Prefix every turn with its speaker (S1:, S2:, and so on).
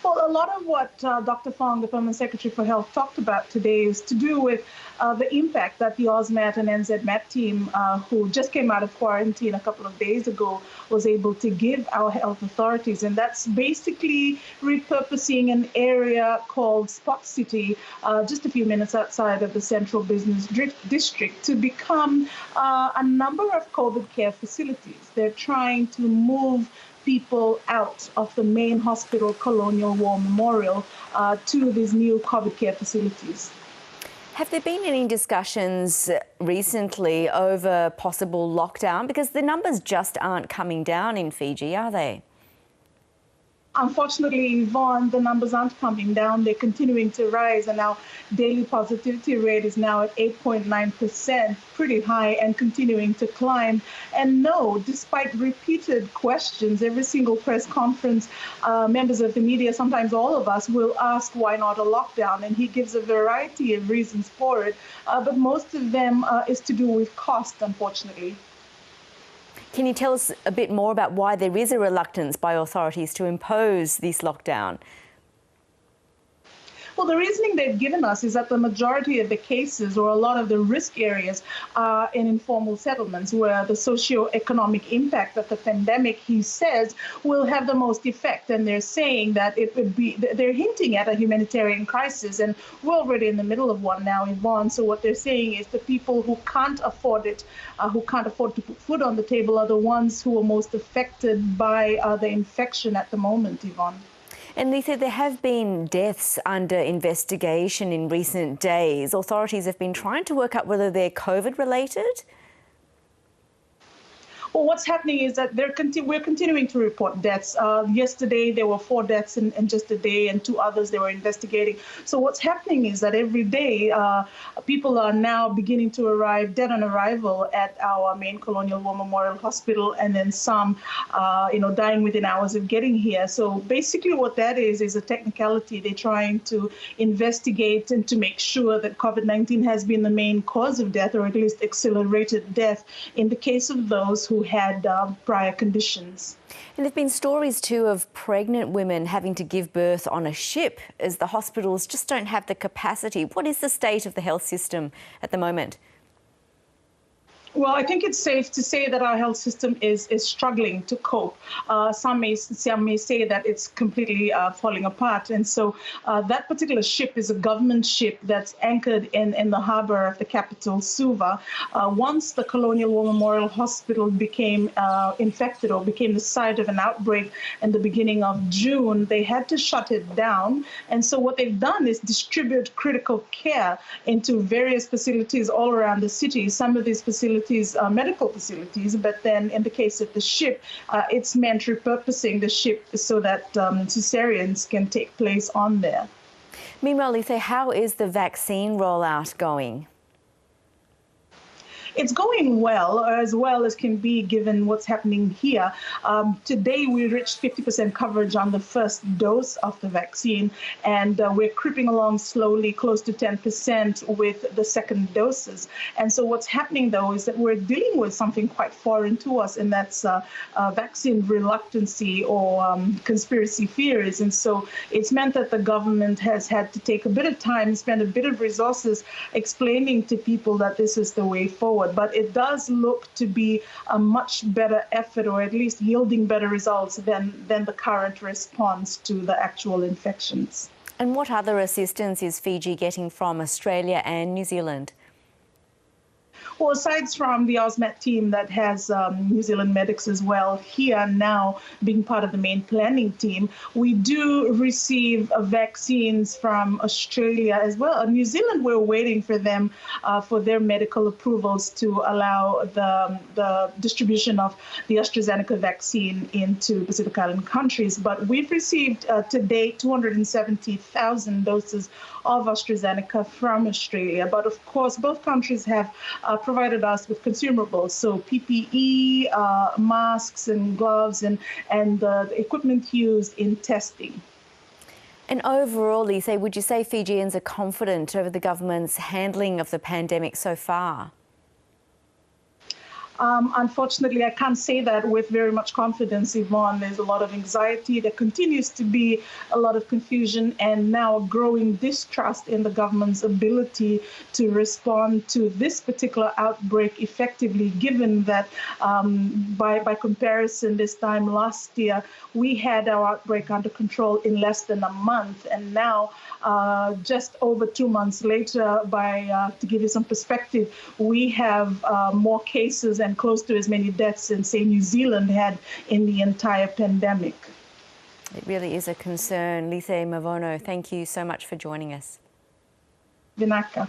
S1: Well, a lot of what Dr. Fong, the Permanent Secretary for Health, talked about today is to do with the impact that the OzMat and NZMat team, who just came out of quarantine a couple of days ago, was able to give our health authorities. And that's basically repurposing an area called Spot City, just a few minutes outside of the Central Business District, to become a number of COVID care facilities. They're trying to move people out of the main hospital, Colonial War Memorial, to these new COVID care facilities.
S2: Have there been any discussions recently over possible lockdown? Because the numbers just aren't coming down in Fiji, are they?
S1: Unfortunately, Yvonne, the numbers aren't coming down. They're continuing to rise, and our daily positivity rate is now at 8.9%, pretty high and continuing to climb. And no, despite repeated questions, every single press conference, members of the media, sometimes all of us, will ask why not a lockdown, and he gives a variety of reasons for it, but most of them is to do with cost, unfortunately.
S2: Can you tell us a bit more about why there is a reluctance by authorities to impose this lockdown?
S1: Well, the reasoning they've given us is that the majority of the cases, or a lot of the risk areas, are in informal settlements where the socio-economic impact of the pandemic, he says, will have the most effect. And they're saying that it would be, they're hinting at a humanitarian crisis, and we're already in the middle of one now, Yvonne. So what they're saying is the people who can't afford it, who can't afford to put food on the table, are the ones who are most affected by the infection at the moment, Yvonne.
S2: And Lice, there have been deaths under investigation in recent days. Authorities have been trying to work out whether they're COVID related.
S1: Well, what's happening is that we're continuing to report deaths. Yesterday, there were 4 deaths in just a day, and 2 others they were investigating. So what's happening is that every day, people are now beginning to arrive, dead on arrival, at our main Colonial War Memorial Hospital, and then some, dying within hours of getting here. So basically what that is a technicality. They're trying to investigate and to make sure that COVID-19 has been the main cause of death, or at least accelerated death, in the case of those who had prior conditions.
S2: And there have been stories too of pregnant women having to give birth on a ship as the hospitals just don't have the capacity. What is the state of the health system at the moment?
S1: Well, I think it's safe to say that our health system is struggling to cope. Some may say that it's completely falling apart. And so that particular ship is a government ship that's anchored in the harbour of the capital, Suva. Once the Colonial War Memorial Hospital became infected, or became the site of an outbreak in the beginning of June, they had to shut it down. And so what they've done is distribute critical care into various facilities all around the city. Some of these facilities are medical facilities, but then in the case of the ship, it's meant repurposing the ship so that cesareans can take place on there.
S2: Meanwhile, Lice, how is the vaccine rollout going?
S1: It's going well as can be given what's happening here. Today, we reached 50% coverage on the first dose of the vaccine, and we're creeping along slowly, close to 10% with the second doses. And so what's happening, though, is that we're dealing with something quite foreign to us, and that's vaccine reluctancy or conspiracy theories. And so it's meant that the government has had to take a bit of time, spend a bit of resources explaining to people that this is the way forward. But it does look to be a much better effort, or at least yielding better results than the current response to the actual infections.
S2: And what other assistance is Fiji getting from Australia and New Zealand?
S1: Well, aside from the OzMat team that has New Zealand medics as well here now being part of the main planning team, we do receive vaccines from Australia as well. New Zealand, we're waiting for them for their medical approvals to allow the distribution of the AstraZeneca vaccine into Pacific Island countries. But we've received to date 270,000 doses of AstraZeneca from Australia. But of course, both countries have provided us with consumables, so PPE, masks and gloves, and the equipment used in testing.
S2: And overall, Lice, would you say Fijians are confident over the government's handling of the pandemic so far?
S1: Unfortunately, I can't say that with very much confidence, Yvonne. There's a lot of anxiety. There continues to be a lot of confusion and now growing distrust in the government's ability to respond to this particular outbreak effectively, given that by comparison, this time last year, we had our outbreak under control in less than a month. And now, just over 2 months later, to give you some perspective, we have more cases and close to as many deaths than, say, New Zealand had in the entire pandemic.
S2: It really is a concern. Lice Movono, thank you so much for joining us.
S1: Vinaka.